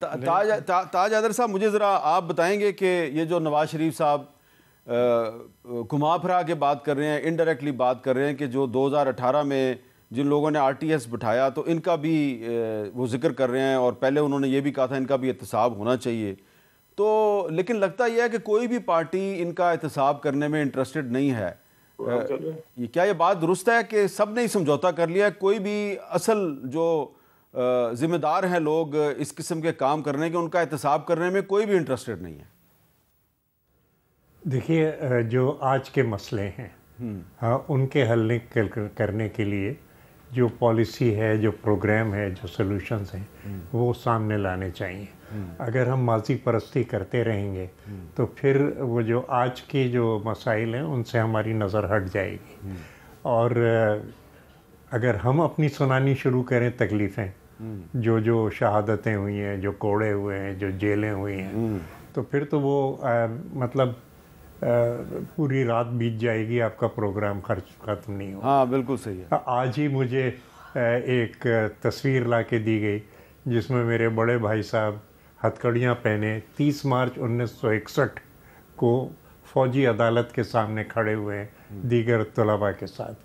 تاج حیدر صاحب، مجھے ذرا آپ بتائیں گے کہ یہ جو نواز شریف صاحب گھما پھرا کے بات کر رہے ہیں، انڈائریکٹلی بات کر رہے ہیں کہ جو 2018 میں جن لوگوں نے RTS بٹھایا تو ان کا بھی وہ ذکر کر رہے ہیں، اور پہلے انہوں نے یہ بھی کہا تھا ان کا بھی احتساب ہونا چاہیے، تو لیکن لگتا یہ ہے کہ کوئی بھی پارٹی ان کا احتساب کرنے میں انٹرسٹڈ نہیں ہے۔ کیا یہ بات درست ہے کہ سب نے ہی سمجھوتا کر لیا ہے، کوئی بھی اصل جو ذمہ دار ہیں لوگ اس قسم کے کام کرنے کے، ان کا احتساب کرنے میں کوئی بھی انٹرسٹڈ نہیں ہے؟ دیکھیے، جو آج کے مسئلے ہیں ان کے حل کرنے کے لیے جو پالیسی ہے، جو پروگرام ہے، جو سلوشنز ہیں وہ سامنے لانے چاہیے۔ اگر ہم ماضی پرستی کرتے رہیں گے تو پھر وہ جو آج کے جو مسائل ہیں ان سے ہماری نظر ہٹ جائے گی، اور اگر ہم اپنی سنانی شروع کریں تکلیفیں، جو شہادتیں ہوئی ہیں، جو کوڑے ہوئے ہیں، جو جیلیں ہوئی ہیں، تو پھر تو وہ مطلب پوری رات بیت جائے گی، آپ کا پروگرام ختم نہیں ہوگا۔ ہاں بالکل صحیح ہے۔ آج ہی مجھے ایک تصویر لا کے دی گئی جس میں میرے بڑے بھائی صاحب ہتھکڑیاں پہنے 30 مارچ 1961 کو فوجی عدالت کے سامنے کھڑے ہوئے ہیں دیگر طلباء کے ساتھ۔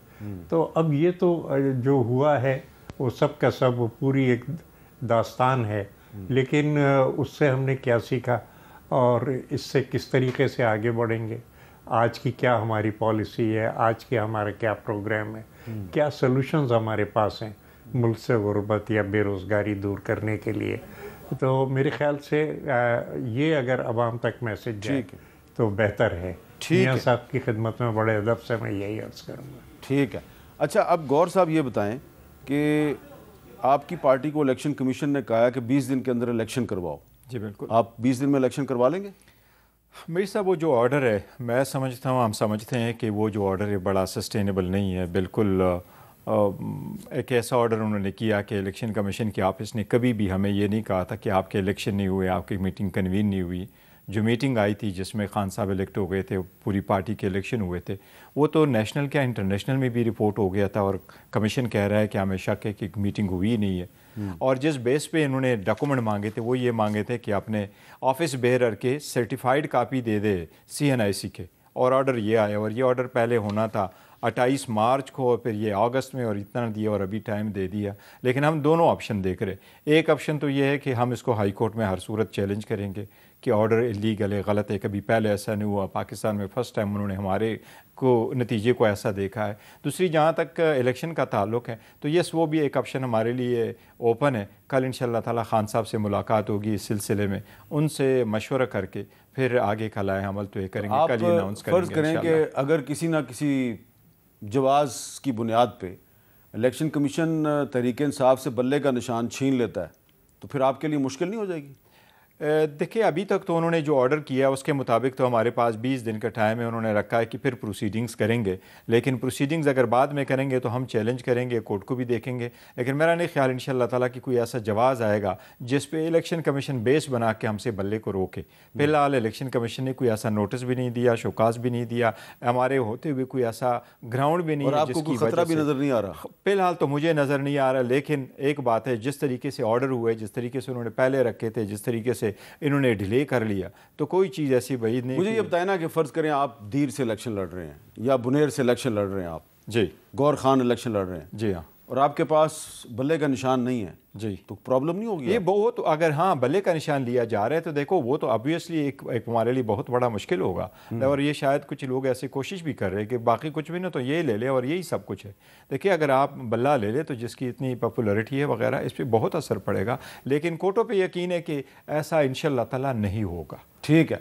تو اب یہ تو جو ہوا ہے وہ سب کا سب وہ پوری ایک داستان ہے، لیکن اس سے ہم نے کیا سیکھا اور اس سے کس طریقے سے آگے بڑھیں گے، آج کی کیا ہماری پالیسی ہے، آج کی ہمارا کیا پروگرام ہے، کیا سلوشنز ہمارے پاس ہیں ملک سے غربت یا بے روزگاری دور کرنے کے لیے۔ تو میرے خیال سے یہ اگر عوام تک میسج جائے تو بہتر ہے۔ میاں صاحب کی خدمت میں بڑے ادب سے میں یہی عرض کروں گا۔ ٹھیک ہے۔ اچھا، اب گور صاحب یہ بتائیں کہ آپ کی پارٹی کو الیکشن کمیشن نے کہا ہے کہ 20 دن کے اندر الیکشن کرواؤ۔ جی بالکل۔ آپ 20 دن میں الیکشن کروا لیں گے؟ میری صاحب، وہ جو آرڈر ہے میں سمجھتا ہوں، ہم سمجھتے ہیں کہ وہ جو آرڈر ہے بڑا سسٹینیبل نہیں ہے۔ بالکل ایک ایسا آرڈر انہوں نے کیا کہ الیکشن کمیشن کے آفس نے کبھی بھی ہمیں یہ نہیں کہا تھا کہ آپ کے الیکشن نہیں ہوئے، آپ کی میٹنگ کنوین نہیں ہوئی۔ جو میٹنگ آئی تھی جس میں خان صاحب الیکٹ ہو گئے تھے، پوری پارٹی کے الیکشن ہوئے تھے، وہ تو نیشنل کیا انٹرنیشنل میں بھی رپورٹ ہو گیا تھا، اور کمیشن کہہ رہا ہے کہ ہمیں شک ہے کہ میٹنگ ہوئی ہی نہیں ہے۔ اور جس بیس پہ انہوں نے ڈاکومنٹ مانگے تھے وہ یہ مانگے تھے کہ اپنے آفس بیئرر کے سرٹیفائیڈ کاپی دے دے CNIC کے، اور آرڈر یہ آیا، اور یہ آرڈر پہلے ہونا تھا 28 مارچ کو، پھر یہ اگست میں، اور اتنا دیا اور ابھی ٹائم دے دیا۔ لیکن ہم دونوں آپشن دیکھ رہے، ایک آپشن تو یہ ہے کہ ہم اس کو ہائی کورٹ میں ہر صورت چیلنج کریں گے کہ آرڈر الیگل ہے، غلط ہے، کبھی پہلے ایسا نہیں ہوا، پاکستان میں فرسٹ ٹائم انہوں نے ہمارے کو نتیجے کو ایسا دیکھا ہے۔ دوسری، جہاں تک الیکشن کا تعلق ہے تو یس، وہ بھی ایک آپشن ہمارے لیے اوپن ہے۔ کل انشاءاللہ تعالی خان صاحب سے ملاقات ہوگی اس سلسلے میں، ان سے مشورہ کر کے پھر آگے کا لائے عمل تو یہ کریں گے، کل یہ اناؤنس کریں گے۔ فرض کریں کہ اگر کسی نہ کسی جواز کی بنیاد پہ الیکشن کمیشن تحریک انصاف سے بلے کا نشان چھین لیتا ہے تو پھر آپ کے لیے مشکل نہیں ہو جائے گی؟ دیکھیں، ابھی تک تو انہوں نے جو آرڈر کیا اس کے مطابق تو ہمارے پاس 20 دن کا ٹائم ہے، انہوں نے رکھا ہے کہ پھر پروسیڈنگز کریں گے، لیکن پروسیڈنگز اگر بعد میں کریں گے تو ہم چیلنج کریں گے، کورٹ کو بھی دیکھیں گے۔ لیکن میرا نہیں خیال انشاءاللہ تعالیٰ کہ کوئی ایسا جواز آئے گا جس پہ الیکشن کمیشن بیس بنا کے ہم سے بلے کو روکے۔ فی الحال الیکشن کمیشن نے کوئی ایسا نوٹس بھی نہیں دیا، شوکاز بھی نہیں دیا، ہمارے ہوتے ہوئے کوئی ایسا گراؤنڈ بھی نہیں ہے، اور آپ کو کوئی خطرہ بھی نظر نہیں آ رہا؟ فی الحال تو مجھے نظر نہیں آ رہا، لیکن ایک بات ہے، جس طریقے سے آرڈر ہوئے، جس طریقے سے انہوں نے پہلے رکھے تھے، جس طریقے سے انہوں نے ڈیلے کر لیا، تو کوئی چیز ایسی بعید نہیں۔ مجھے یہ بتائیں نا کہ فرض کریں آپ دیر سے الیکشن لڑ رہے ہیں یا بنیر سے الیکشن لڑ رہے ہیں، آپ جی گور خان الیکشن لڑ رہے ہیں، جی ہاں، اور آپ کے پاس بلے کا نشان نہیں ہے، جی، تو پرابلم نہیں ہوگی؟ یہ بہت، اگر ہاں بلے کا نشان لیا جا رہا ہے تو دیکھو وہ تو obviously ایک ہمارے لیے بہت بڑا مشکل ہوگا، اور یہ شاید کچھ لوگ ایسے کوشش بھی کر رہے ہیں کہ باقی کچھ بھی نہ تو یہ لے لے اور یہی سب کچھ ہے۔ دیکھیے، اگر آپ بلہ لے لے تو جس کی اتنی پاپولیرٹی ہے وغیرہ، اس پہ بہت اثر پڑے گا، لیکن کورٹوں پہ یقین ہے کہ ایسا انشاءاللہ تعالیٰ نہیں ہوگا۔ ٹھیک ہے۔